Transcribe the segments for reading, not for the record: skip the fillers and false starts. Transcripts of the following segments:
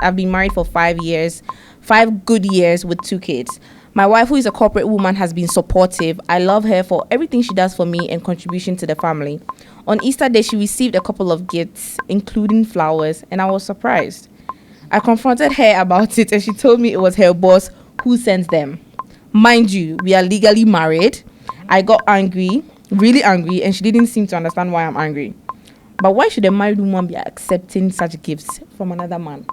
I've been married for 5 years, 5 good years with 2 kids. My wife, who is a corporate woman, has been supportive. I love her for everything she does for me and contribution to the family. On Easter Day, she received a couple of gifts, including flowers, and I was surprised. I confronted her about it, and she told me it was her boss who sends them. Mind you, we are legally married. I got angry, really angry, and she didn't seem to understand why I'm angry. But why should a married woman be accepting such gifts from another man?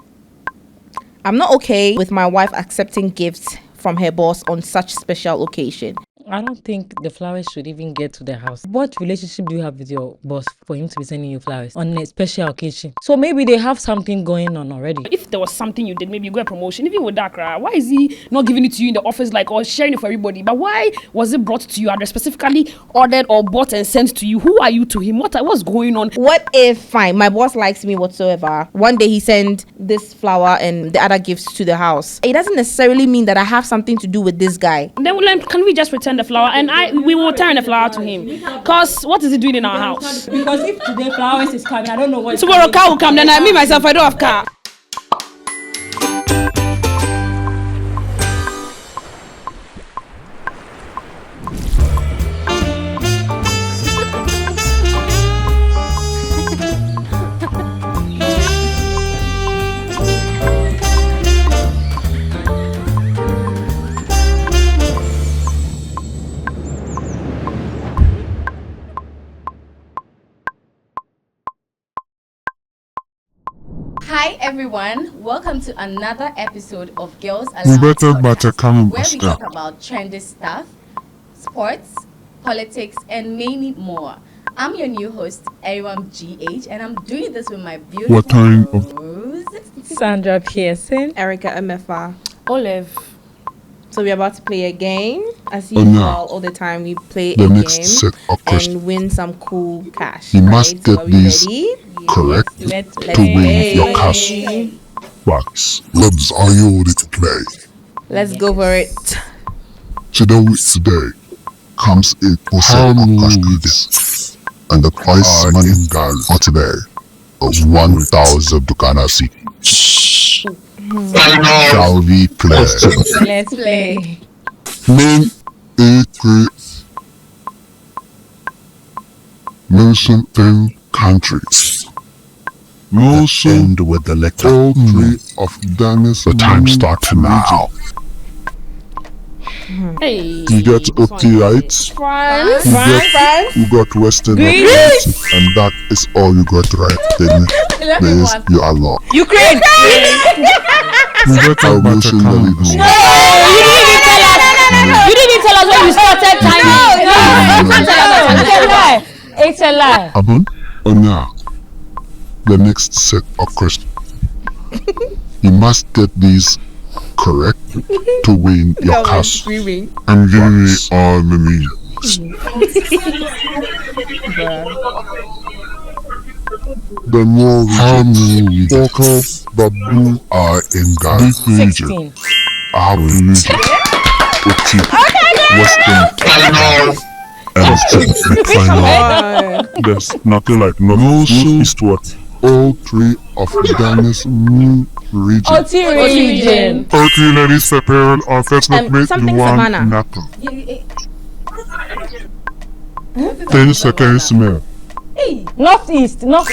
I'm not okay with my wife accepting gifts from her boss on such special occasion. I don't think the flowers should even get to the house. What relationship do you have with your boss for him to be sending you flowers on a special occasion? So maybe they have something going on already. If there was something you did, maybe you got a promotion, even with that, why is he not giving it to you in the office, like, or sharing it for everybody? But why was it brought to you and specifically ordered or bought and sent to you? Who are you to him? What's going on? What if, fine, my boss likes me whatsoever. One day he sent this flower and the other gifts to the house. It doesn't necessarily mean that I have something to do with this guy. Then can we just return the flower and we will return the flower to him? Because what is he doing in our house? Because if today flowers is coming, I don't know what. Tomorrow car will come, then I myself, I don't have car. Hi everyone, welcome to another episode of Girls Aloud Podcast, where we talk about trendy stuff, sports, politics, and many more. I'm your new host, Eriwam GH, and I'm doing this with my beautiful host, Sandra Pearson, Erica MFA, Olive. So we're about to play a game. As usual, all the time we play a game and win some cool cash. You must get these correct Let's to win your cash. Wax, Libs, are you ready to play? Let's go for it. Today comes a set of cash quizzes, and the prize money for today is 1,000 Ghana cedis. Shall we play? Let's play. Name A3. Mention 10 countries. End with the letter all 3 of Ghana's. The time starts now. Hey. You got OT right? France. You got Western right, and that is all you got right. Then please, you are lost. Ukraine. I will show you the lead. You didn't even tell us when you started timing. it's a lie. Abun, now, the next set of questions. You must get these correct to win your cash and give me all the millions. The more we vocal babu are in Ghana region. I have the region. Western and final. There's nothing like North Eastward. All 3 of Ghana's new region. OT region. OT ladies prepare our first mate in one napper. 10 seconds more. Northeast. Let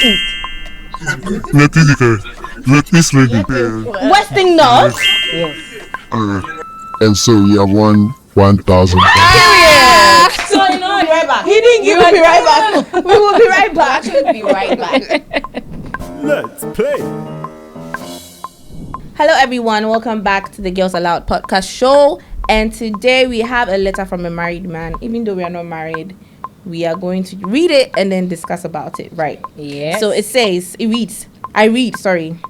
this lady. Western North. Yes. And so you have won 1,000. So you know, Right back. he didn't give We will be right back. We will be right back. We'll be right back. Let's play. Hello everyone, welcome back to the Girls Aloud Podcast show. And today we have a letter from a married man. Even though we are not married, we are going to read it and then discuss about it, right? Yes. So I read,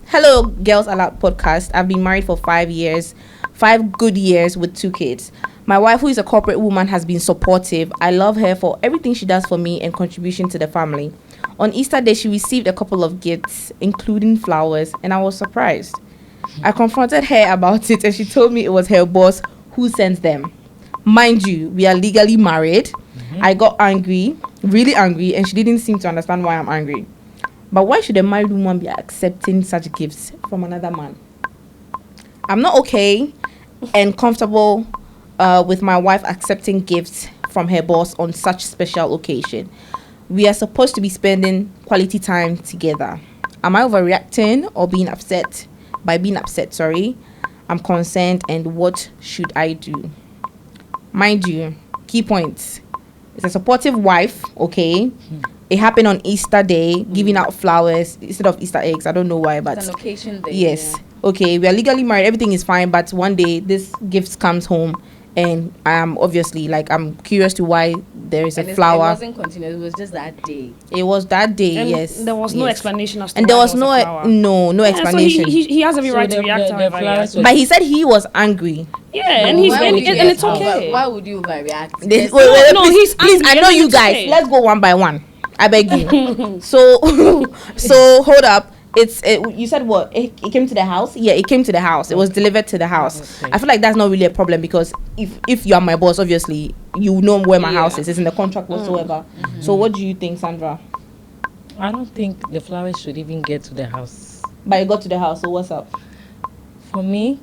Hello Girls Aloud Podcast. I've been married for 5 years, 5 good years with 2 kids. My wife, who is a corporate woman, has been supportive. I love her for everything she does for me and contribution to the family. On Easter Day, she received a couple of gifts, including flowers, and I was surprised. I confronted her about it, and she told me it was her boss who sends them. Mind you, we are legally married. I got angry, really angry, and she didn't seem to understand why I'm angry. But why should a married woman be accepting such gifts from another man? I'm not okay and comfortable with my wife accepting gifts from her boss on such special occasion. We are supposed to be spending quality time together. Am I overreacting or being upset? By being upset, sorry. I'm concerned, and what should I do? Mind you, key points. It's a supportive wife, okay? It happened on Easter Day, giving out flowers instead of Easter eggs. I don't know why, but it's an occasion day. yes. Okay, we are legally married. Everything is fine, but one day this gift comes home, and obviously, like, I'm curious to why there is a flower. It wasn't continuous. It was just that day. It was that day. And yes. there was no explanation as to and why there was a no flower. no explanation. So he has every right to react the however he flowers has. but he said he was angry. Yeah, and he's Why and, would you and get it's okay. Why would you overreact? Wait, No, please, he's please, angry, I know and you it's guys. okay. Let's go one by one. I beg you. so hold up. You said what? It came to the house? Yeah, it came to the house. It was delivered to the house. Okay. I feel like that's not really a problem because if you are my boss, obviously you know where my house is. It's in the contract whatsoever. So what do you think, Sandra? I don't think the flowers should even get to the house. But you got to the house, so what's up? For me,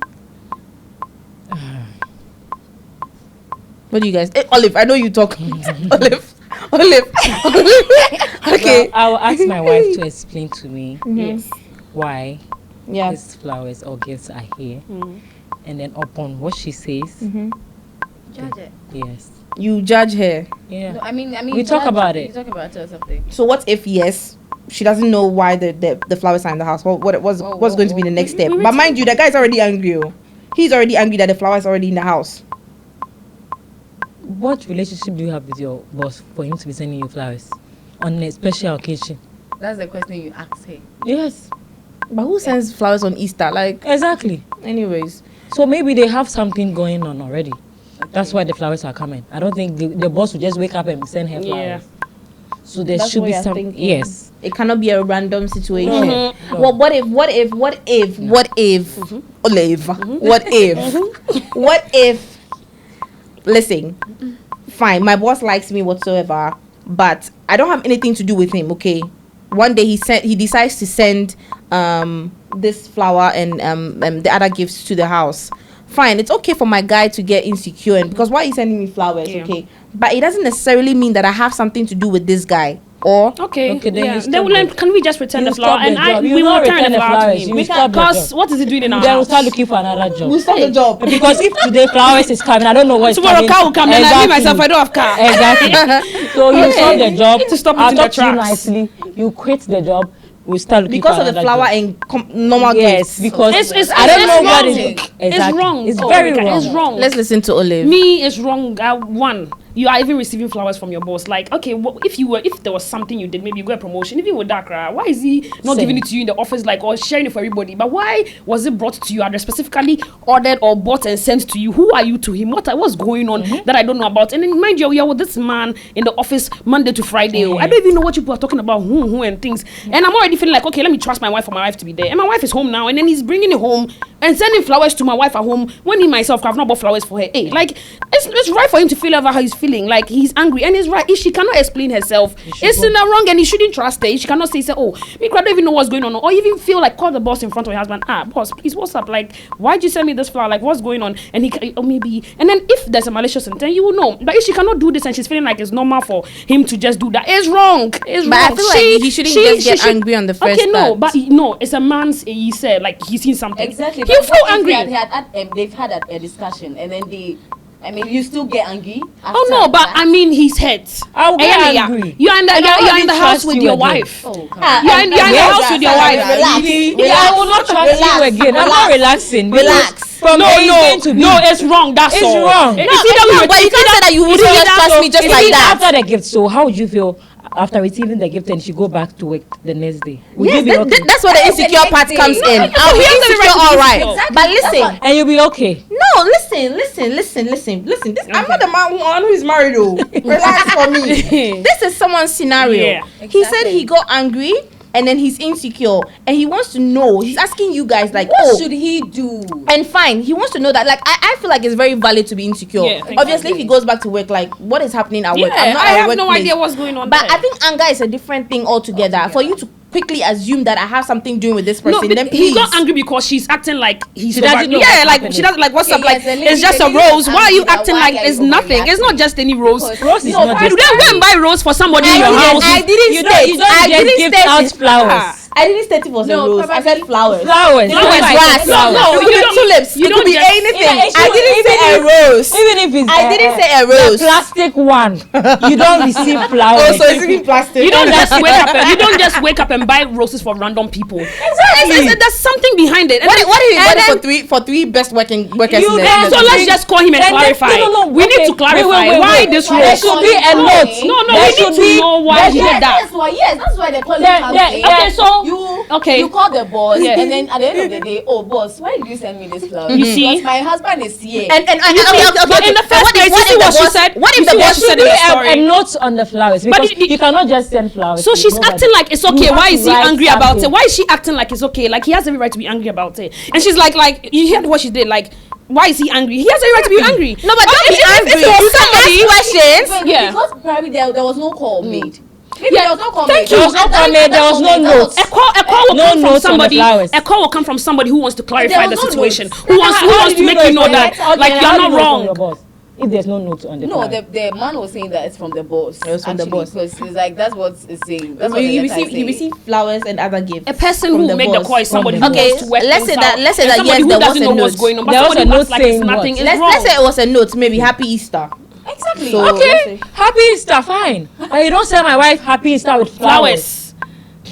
What do you guys? Olive, I know you talk. Olive. Okay. well, I'll ask my wife to explain to me Yes. why Yeah. these flowers or gifts are here, and then upon what she says, Judge it. yes, You judge her. yeah. No, I mean, We talk judge about it. You talk about it or something. So what if yes, she doesn't know why the flowers are in the house? What's going to be the next step? But mind you, the guy's already angry. He's already angry that the flowers are already in the house. What relationship do you have with your boss for him to be sending you flowers on a special occasion? That's the question you ask her. Yes, But who sends flowers on Easter? Like, exactly. anyways. So maybe they have something going on already. That's why the flowers are coming. I don't think the boss will just wake up and send her flowers. So there That's should what be you're some. thinking. Yes. It cannot be a random situation. No. Well, what if, Olive, what if, listen, fine, my boss likes me whatsoever, but I don't have anything to do with him, okay? One day he decides to send this flower and the other gifts to the house. Fine, it's okay for my guy to get insecure, and because why are you sending me flowers, okay? But it doesn't necessarily mean that I have something to do with this guy. Or Okay, Okay, then yeah. you stop Then the- can we just return you the flower stop the job. You we will will not return return the the flower to flowers. him? You will stop the Because job. what is he doing in our Then we'll house? start looking for another job. we'll start the job. Because if today flowers is coming, I don't know what's Tomorrow coming. car will come, then I myself, I don't have car. Exactly. So you stop the job. need to stop I'll putting the talk to you traps. nicely. You quit the job. We'll start looking Because for of the another flower job. and normal Yes, gifts. because It's I don't know wrong. what is It's exactly. wrong. It's Oh, very okay, wrong. It's wrong. Let's listen to Olive. Me is wrong. One, you are even receiving flowers from your boss. Like, okay, if there was something you did, maybe you got a promotion. Even with that, why is he not Same. giving it to you in the office, like, or sharing it for everybody? But why was it brought to you? Are they specifically ordered or bought and sent to you? Who are you to him? What's going on that I don't know about? And then mind you, you're with this man in the office Monday to Friday. I don't even know what people are talking about, who and things. And I'm already feeling like, okay, let me trust my wife for my wife to be there. And my wife is home now, and then he's bringing it home and sending flowers to my wife at home when he myself have not bought flowers for her. Hey, like, it's right for him to feel how he's feeling. Like, he's angry, and it's right. If she cannot explain herself, it's in the wrong, and he shouldn't trust her. She cannot say, oh, me, I don't even know what's going on, or even feel like call the boss in front of her husband. Boss, please, what's up? Like, why'd you send me this flower? Like, what's going on? And maybe, and then if there's a malicious intent, you will know. But if she cannot do this, and she's feeling like it's normal for him to just do that, it's wrong. It's But wrong. I feel like he shouldn't just get angry on the first Okay, no, part. but no, it's a man's. He said like he's seen something. Exactly. He'll but feel if angry. they've had a discussion, and then you still get angry. Oh no, but I mean he's hurt. I'll get Yeah. angry. You're in the And I you're won't in the even house trust with you your again. wife. Oh, come You're in the house with your wife. I will not trust you again. I'm not relaxing. Relax. From No, A is no, going to B. no, it's wrong. That's It's all. wrong. It's No, either we but you can't say that you will just trust me just It's like even that. after the gift. So how would you feel after receiving the gift and she go back to work the next day? Would Yes, you be okay? that's where the insecure part comes in. I'll be insecure, all right. But listen, And you'll be okay. no, listen. This, I'm not the one who is married, though. Relax for me. This is someone's scenario. Yeah, He said he got angry and then he's insecure and he wants to know. He's asking you guys like, what should he do? And fine, he wants to know that. Like, I feel like it's very valid to be insecure. Yeah, exactly. Obviously, if he goes back to work, like, what is happening at work? Yeah, I'm not I at have no workplace. idea what's going on But there. I think anger is a different thing altogether. For you to quickly assume that I have something doing with this No, person, then he please. got angry because she's acting like he's She doesn't know yeah, what's like happening. she doesn't like what's up, Okay, like yes, the it's just a lady rose. is Why are you angry acting that like why it's are you nothing? It's not overreacting? just any rose. Rose is No, not you just don't go and buy rose for somebody in your house. I didn't You state. don't I just didn't give state out it. flowers. I didn't state it was a No, rose. I said flowers. Flowers. Flowers, Flowers. grass. Flowers. No, It could you be don't- tulips. you It could don't be just- anything. Yeah, I didn't say a rose. Even if it's I didn't say a rose. the plastic one, you don't receive flowers. Oh, so it's even plastic. You don't just wake up. You don't just wake up and buy roses for random people. Exactly. There's something behind it. And What then- if you and got then- it for three best workers You in then- the So let's just call him and Then- clarify. no, We need okay. to clarify Wait. why this Why There rose. they should be a call note. it No, There we need should to be- know why there he should- did that. That's why they call it There- campaign. there- Okay, so You call the boss, Yeah. and then at the end of the day, oh boss, why did you send me this flower? You see? Because my husband is here. And but in the first what place, if you see the what she boss- said? What You if the see what boss she There said should in be the story? a note on the flowers because it- you cannot just send flowers. So to she's nobody. acting like it's You okay. have Why to is he write angry about something. it? Why is she acting like it's okay? Like he has every right to be angry about it. And she's like you heard what she did. Like, why is he angry? He has every right to be angry. No, but don't be angry. If You it was can somebody, ask questions. But Yeah. because probably there was no call made. Maybe Yeah, there was no call thank made. you. There was no call made, there was no note. a call will No come from notes on the somebody. flowers. A call will come from somebody who wants to clarify There the was no situation. notes. Who wants How to did make you know it's that from- like okay, you're how do not you know it's from wrong. your boss? If there's no note on the No, flower. the man was saying that it's from the boss. It was from the boss. Because it's like that's what it's saying. That's what You the letter is receive saying. flowers and other gifts. A person from who the make the boss. call is somebody who From the Okay, wants to work let's things say that- out. let's say And that, somebody yes, who there was doesn't a know what's note. going on, but There was somebody a who note acts like it's saying nothing what? is Let's wrong. say it was a note, maybe Happy Easter. Exactly. So- Okay, happy Easter, fine. But you don't send my wife happy Easter with flowers. Flowers.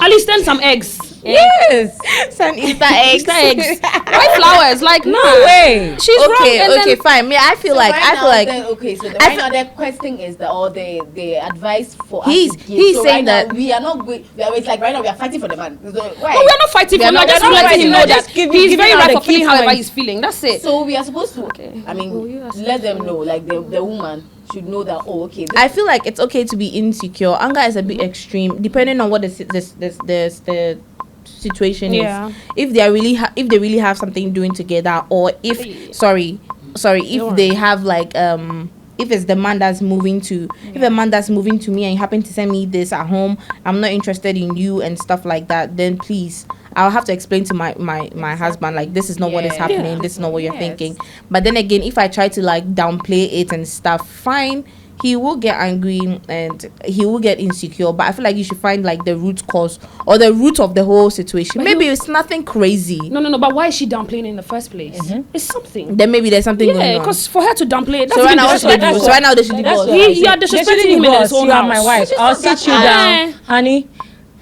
At least send some eggs. Yes. Send Easter eggs. Easter eggs. Why flowers? Like No nah. way. She's wrong. Okay, And okay, then, fine. Me, I feel like Okay, so I right now the question is the advice for He's- us to give. he's so saying right now, that- we are not going. It's like right now we are fighting for the man. So why? no, we are not fighting We for are him. not- We're just we are not letting him fighting. know We're that just giving- he's giving very out right the for feeling key however points. he's feeling. That's it. So we are supposed to. I Will you mean, accept let them know. Like the woman should know that. Oh, okay. This I feel like it's okay to be insecure. Anger is a bit extreme, depending on what the situation Yeah. is. If they are really if they really have something doing together, or if if they have like if it's the man that's moving to if a man that's moving to me and you happen to send me this at home, I'm not interested in you and stuff like that, then please I'll have to explain to my husband like this is not what is Yeah. happening, Yeah. this is not what you're Yes. thinking. But then again, if I try to like downplay it and stuff, fine, he will get angry and he will get insecure. But I feel like you should find like the root cause or the root of the whole situation. But Maybe you- it's nothing crazy. No. But why is she downplaying it in the first place? It's something. Then maybe there's something Yeah, going on. because for her to downplay it, that's So right even now, what should they do? disrespectful. So right now they should That's divorce. what I You are said. They disrespecting shouldn't him in his divorce. own You are my house. wife. I'll sit you Eh. down, honey.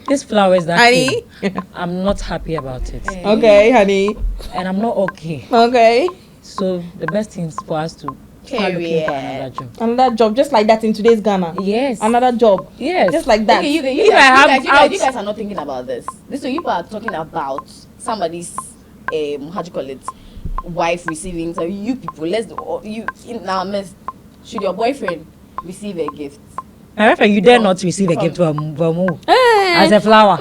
These flowers that Honey. came, I'm not happy about it, Okay, honey. and I'm not okay. Okay. So the best thing is for us to start looking for another job. Another job, just like that in today's Ghana. Yes. Another job. Yes. Just like that. Okay, you If I guys, have you guys are not thinking about this. This way, people are talking about somebody's how do you call it, wife receiving. So you people, you in our midst, should your boyfriend receive a gift? My wife, you dare not receive a gift from who? Eh. As a flower.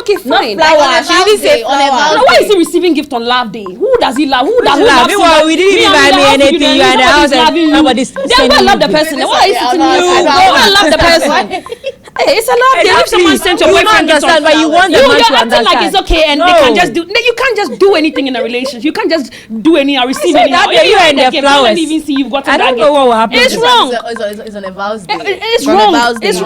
Okay, fine. flower. On a She didn't Val's say Day, on a flower. Val's Now, why Day. is he receiving gift on Love Day? Who does he love? Who does he Love? love? Meanwhile, we didn't even buy me anything. You are in the house and somebody's Then sending go and love you the gifts. person. Why is it sitting I you? know. Go and love the person. Hey, it's a love day. If someone sent your You don't boyfriend gift on understand, but you want the you man get to acting like understand. it's okay and they No. can just do. You can't just do anything in a relationship. You can't just do any or receive said any. that If day you have and the gift, flowers. Don't even see you've gotten I that don't gift. know what will happen. It's wrong. It's on a Val's Day. It's From the wrong. Val's Day. It's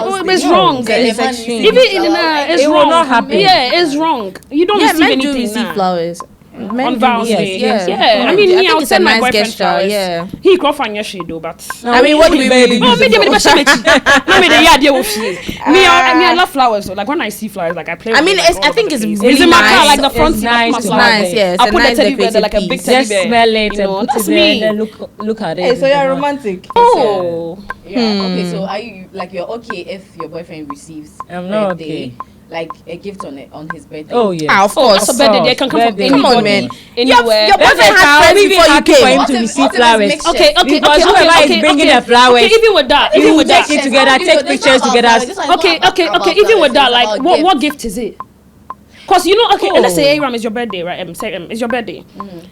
wrong. The It's man extreme. Even receives in flower. it's It will wrong. not happen. Yeah, it's wrong. You don't Yeah, receive men do anything receive nah. flowers. Men On do Val's receive- Day. yeah. Yeah. I I mean, me, think I'll it's a send my nice boyfriend gesture, flowers. yeah. He crop on your shade though, but. I mean, what do we really Oh, do? me, the I love flowers. So, like when I see flowers, like I play. I with mean, them, like, it's- I all think over it's the place. really It's in my car, nice. like the front It's seat. nice, I it's put my flowers nice, there. yeah, it's I a put nice the teddy bear there, like a big decorative teddy Just bear. smell it You know, and put that's it there me. and then look at it. Hey, so you're romantic. Oh. Yeah. Okay. So are you like you're okay if your boyfriend receives I'm not birthday, okay. like a gift on his birthday? Oh yeah. Ah, of Oh, course. that's a birthday. They can come from Birthday. Come on, anybody, man. anywhere. Your boyfriend had friends Maybe before you happy for him came. to What if- receive what if it's flowers. mixed Okay, okay, Because whoever is bringing the flowers, Okay, even with that, you even will with take that. it together, take pictures together. Okay, even with that, like, what gift is it? Because you know, okay, let's say Aram, it's your birthday, right? It's your birthday,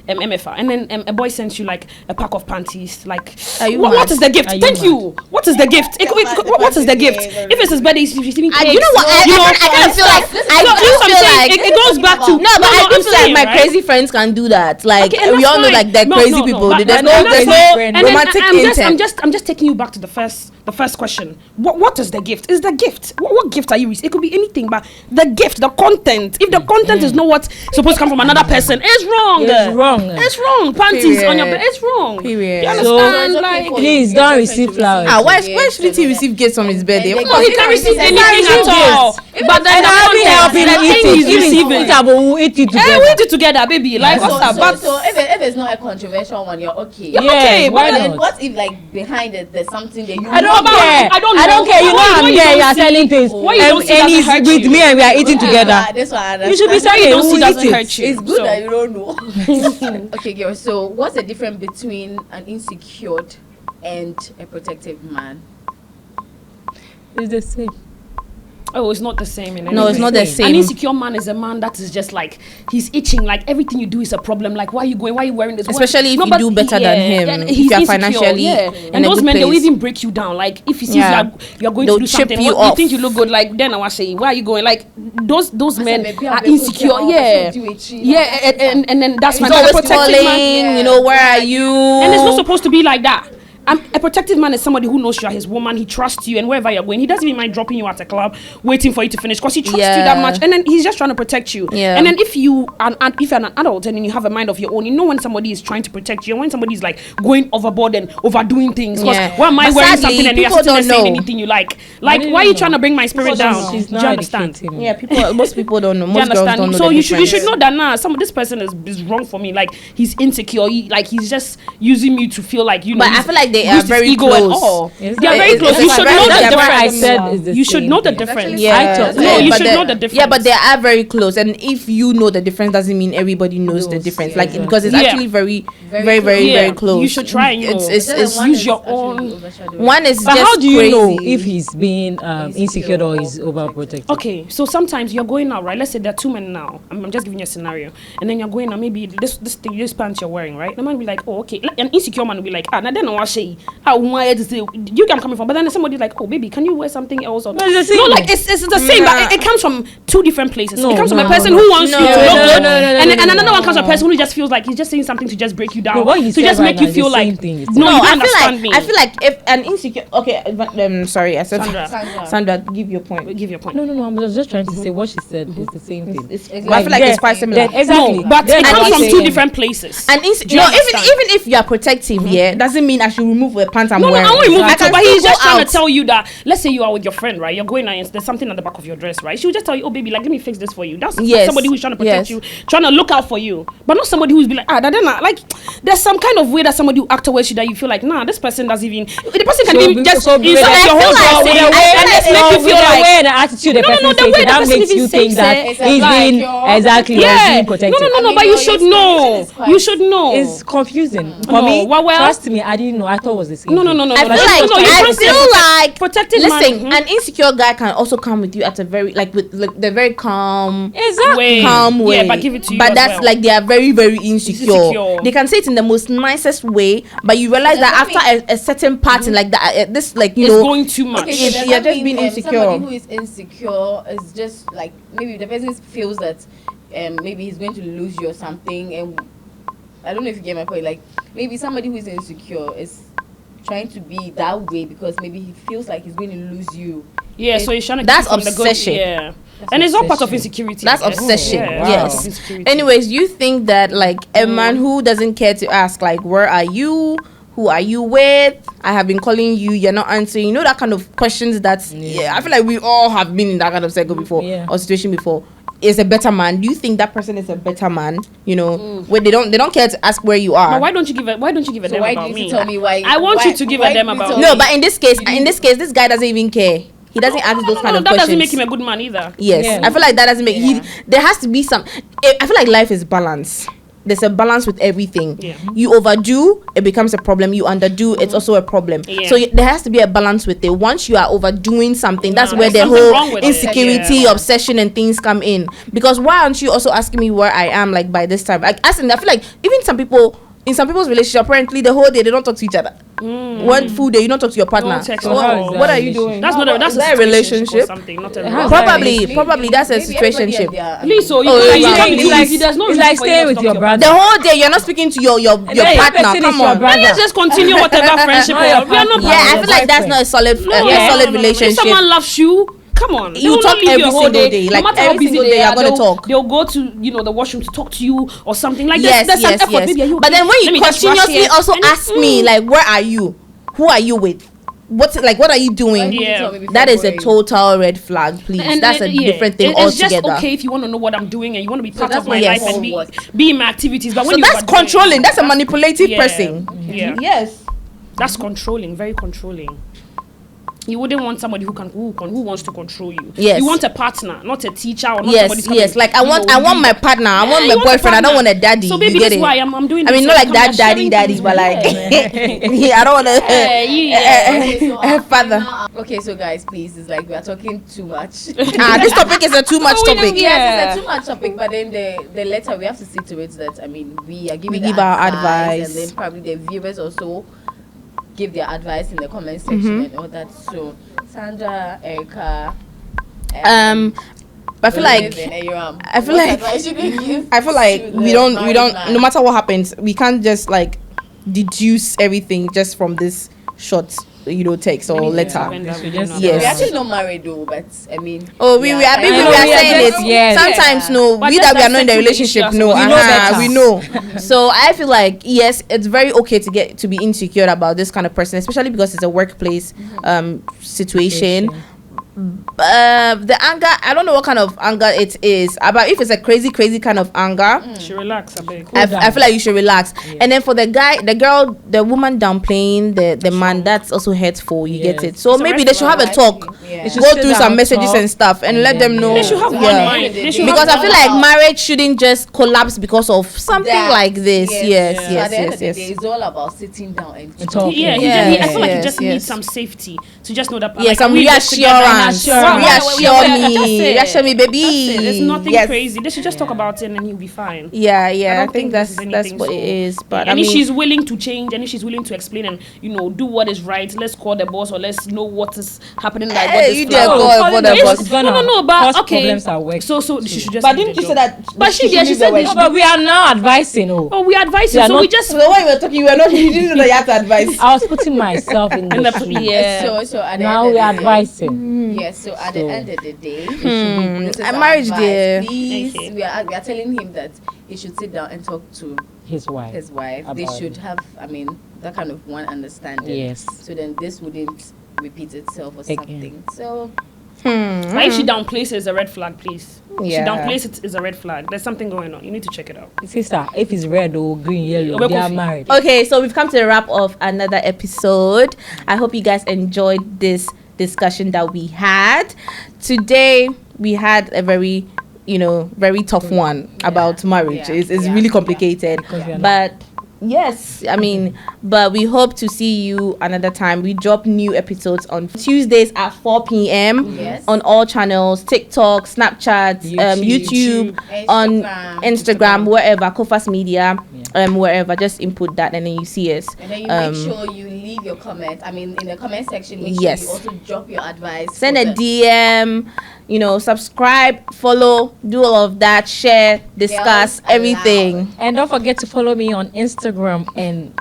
MFA, and then a boy sends you like a pack of panties. Like, what is the gift? Thank you. What is the gift? What is the gift? If it's his birthday, he's receiving cakes. You know what? I kind of feel like it goes back to I do feel like my crazy friends can do that. Like we all know, like they're crazy people. There's no romantic intent. I'm just taking you back to the first question. What is the gift? Is the gift? What gift are you receiving? It could be anything, but the gift, the content. If the content is not what's supposed to come from another person, it's wrong. It's wrong. Panties on your bed. It's wrong. Period. You understand? Like, please don't receive flowers. Why shouldn't he receive gifts on his birthday? No, he can receive anything at all. But then the thing he's receiving, we'll eat it together. We eat it together, baby. Like, what's up? So if it's not a controversial one, you're okay. You're okay. Why But then not? what if like behind it there's something that you I don't care. I don't care. You know I'm there. You are selling things. And he's with me and we are eating together. This one, You should be saying you don't see we'll doesn't eat hurt it. you. it's good that you don't know. Okay, girl. So what's the difference between an insecure and a protective man? It's the same. Oh, it's not the same. No, it's not the same. An insecure man is a man that is just like, he's itching, like everything you do is a problem. Like, why are you going? Why are you wearing this? Especially if you do better than him. If you are financially in and a those good men, they will place. even break you down. Like, if he sees you're going They'll to do chip something, you you think you look good, like, then I was saying, why are you going? Like, those men are insecure. And then that's He's my always protective man. calling, you know, where are you? And it's not supposed to be like that. A protective man is somebody who knows you are his woman. He trusts you, and wherever you're going, he doesn't even mind dropping you at a club, waiting for you to finish, because he trusts you that much. And then he's just trying to protect you. And then if you're an adult and then you have a mind of your own, you know when somebody is trying to protect you, and when somebody is like going overboard and overdoing things. Because why am I wearing something and you're sitting there saying anything you like? Like, why are you trying to bring my spirit down? Do you understand? Yeah, most people don't know. Most girls don't know. So you should know that this person is wrong for me. Like, he's insecure. He's just using me to feel like, you know. But I feel like they are very close. They are very close. You should know the difference. You should know the difference. You should know the difference. Yeah, but they are very close, and if you know the difference, doesn't mean everybody knows the difference. Like, because it's actually very close. You should try and it's use your own. One is But just how do you crazy. know if he's being insecure or he's overprotective? Okay, so sometimes you're going out, right? Let's say there are two men now. I'm just giving you a scenario, and then you're going out. Maybe this pants you're wearing, right? The man will be like, oh, okay. An insecure man will be like, now then I want to say, to say, you can coming from, but then somebody like, oh baby, can you wear something else? Or it's the same. No, like it's the same, but it comes from two different places. No, it comes from a no, person no. who wants you to look good, and another one comes from a no. person who just feels like he's just saying something to just break you down, No, what he to said just right make you now feel is the like same thing. It's no, you I don't understand me. feel like if an insecure, sorry, I said Sandra, give your point. give your point. No, I was just trying to say what she said is the same thing. I feel like it's quite similar. Exactly. No, but it comes from two saying- different places. And even if you are protective, doesn't mean I should remove the pants I'm No, wearing. I won't remove I it, can but he's still just go trying out. to tell you that, let's say you are with your friend, right? You're going out and there's something at the back of your dress, right? She will just tell you, oh baby, like let me fix this for you. That's somebody who's trying to protect you, trying to look out for you, but not somebody who's be like, like there's some kind of way that somebody will act towards you that you feel like, nah, this person doesn't even. The person can even just insult your whole body and just make you feel like. The way and the attitude the person says that makes you think that he's being being protected. No, but you should know. You should know. It's confusing for me. Trust me, I didn't know. I thought it was the same. No. I feel like protective. Listen, an insecure guy can also come with you at a very with the very calm Exactly. calm way. Yeah, but give it to you. But as that's well. like they are very, very insecure. Insecure. They can say it in the most nicest way, but you realize that after a certain pattern like that, this like you it's know going too much. Okay, so you're just being insecure. Somebody who is insecure is just like maybe the person feels that maybe he's going to lose you or something, and I don't know if you get my point. Like maybe somebody who is insecure is trying to be that way because maybe he feels like he's going to lose you. Yeah, so he's trying to. That's keep from obsession. The good, yeah, and it's all part of insecurity. That's I guess. obsession. Yeah, Wow. Yes. insecurity. Anyways, you think that like a man who doesn't care to ask like where are you? Who are you with? I have been calling you. You're not answering. You know that kind of questions. I feel like we all have been in that kind of cycle before or situation before. Is a better man? Do you think that person is a better man? You know, where they don't care to ask where you are. But why don't you give a damn about me? Tell me why? I want you to give a damn about me. No, but in this case, this guy doesn't even care. He doesn't ask those kind of that questions. doesn't make him a good man either. Yes, I feel like that doesn't make. There has to be some. I feel like life is balance. there's a balance with everything. Yeah. You overdo, it becomes a problem. You underdo, it's also a problem. Yeah. So there has to be a balance with it. Once you are overdoing something, that's No, where the there's something wrong whole with it. insecurity, Yeah. obsession, and things come in. Because why aren't you also asking me where I am, like, by this time? Like, I feel like even some people, in some people's relationship, apparently the whole day they don't talk to each other. One full day you don't talk to your partner. Don't text So at all. what are you doing? That's not a, that's Is that a relationship? or something, not a How's relationship. Probably that's a situationship. Please, so you Oh, can it's like- there's no it's reason like for you staying to with talk your to brother. The whole day you're not speaking to your then your partner. person Come is your on. brother. Let's just continue whatever friendship Not or your we are not partner. Yeah, I your feel like that's boyfriend. not a solid No, solid no, no. relationship. If someone loves you, come on. You They will talk not leave every your whole single day. day. No Like, matter how every busy single they day you're are, gonna they'll- talk. They'll go to the washroom to talk to you or something like Yes, there's yes, some effort. yes. Maybe you But then when let you me just rush continuously here. also And ask me, like, where are you? Who are you with? What are you doing? Yeah. That is a total red flag, please. And That's a yeah, different thing it's altogether. just okay if you want to know what I'm doing and you want to be part that's of my what life yes. and what? be in my activities. But when So you that's overdo it, controlling. That's a manipulative yeah, person. Yeah. Yes. That's controlling, very controlling. You wouldn't want somebody who wants to control you. Yes. You want a partner, not a teacher or not Yes, somebody coming, yes. Like I you want know, my partner. I Yeah, want you my want a boyfriend. I don't want partner. a daddy. So You maybe get that's it? why I'm doing I this. mean, not so like come that and sharing daddy, things but with like you. I don't want to. Yeah. Father. Okay, so guys, please, it's like we are talking too much. This topic is a too much topic. Yes, it's a too much topic, but then the letter we have to see to it that I mean we are giving We give the our advice. and then probably the viewers also give their advice in the comment section and all that. So Sandra, Erica, I feel like we don't no matter what happens, we can't just like deduce everything just from this short text or letter. Yes. Yes. We're actually not married though, but I mean. Oh, we are saying it. Yes. Sometimes no, But we just that we are not in the accepting the relationship. issue No, as well. We know better. we know. So I feel like yes, it's very okay to be insecure about this kind of person, especially because it's a workplace situation. The anger, I don't know what kind of anger it is. About if it's a crazy kind of anger, She relax a bit. I feel like you should relax. And then for the guy, the girl, the woman downplaying the man, that's also hurtful. You get Yes. it. So It's a maybe red they should have a flag. talk, Yeah. They should go sit through down, some messages talk, and stuff, and let them know. They should have one mind. They should Because have I feel one like mind. marriage shouldn't just collapse because of something That, like this. Yes, So at yes, the end yes, of the yes. day, it's all about sitting down and Talk. talking. Yeah, Yes, I feel like he yes, just yes. needs some safety to just know that. Yeah, like, some we live together. reassurance. Reassure me, baby. That's it. There's nothing Yes. crazy. They should just talk about it and then he'll be fine. Yeah, I I don't think this that's is that's anything what it is. But and I if mean, she's willing to change and if she's willing to explain and do what is right, let's call the boss or let's know what is happening. Like what you is dare planned. call for the It's- boss. No, but cause okay. problems at work. So she should just. but leave didn't the you say job. that? But she should said leave No, the but we are now advising. Oh, we advise We you. are So not- we just. So when we were talking, you didn't know that you had to advise. I was putting myself in the shoes. Yeah. So at the Now end we of are the day, advising. yes. So at the So- end of the day, this is A our marriage advice. there. Please, Okay. we are telling him that he should sit down and talk to His wife. his wife. They About should it. have, that kind of one understanding. Yes. So then this wouldn't repeat itself or Again. something. So But if she downplays it, it's a red flag, please. If she Yeah. downplays it, it's a red flag. There's something going on. You need to check it out. Sister, if it's red or green, yellow, they are married. Okay, so we've come to the wrap of another episode. I hope you guys enjoyed this discussion that we had. Today, we had a very tough one about marriage. Yeah. It's Yeah. really complicated. Because we are not- But yes, but we hope to see you another time. We drop new episodes on Tuesdays at 4 p.m. Yes. on all channels, TikTok, Snapchat, YouTube, on Instagram, wherever, KOFAS Media, wherever. Just input that and then you see us. And then you make sure you leave your comment. In the comment section, make Yes. sure you also drop your advice. Send for a the- DM, subscribe, follow, do all of that, share, discuss, Girls everything. And don't forget to follow me on Instagram and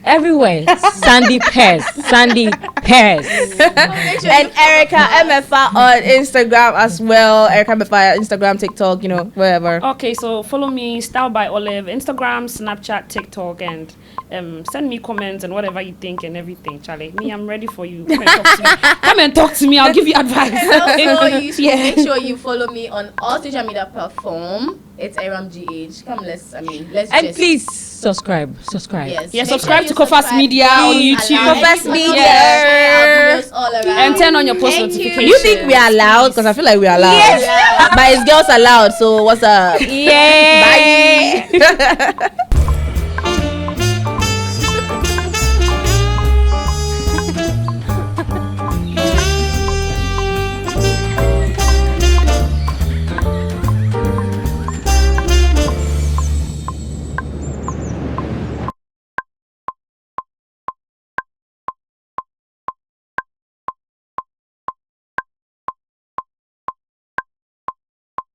everywhere. Sandy Pairs. Sandy Pairs. And Erica MFA on Instagram as well. Erica MFA Instagram, TikTok, wherever. Okay, so follow me, Style by Olive, Instagram, Snapchat, TikTok, and send me comments and whatever you think and everything, Charlie. Me, I'm ready for you. Come and talk to me. Come and talk to me. I'll give you advice. And also, you should make sure you follow me on all social media platforms. It's AramGH. Come, let's And just. please subscribe. Yes. Yeah, Make subscribe sure to KOFAS Media on YouTube. KOFAS Media. And turn on your post notifications. You think we are loud? Because I feel like we are loud. Yes. But it's girls are loud. So what's up? Yeah. Bye.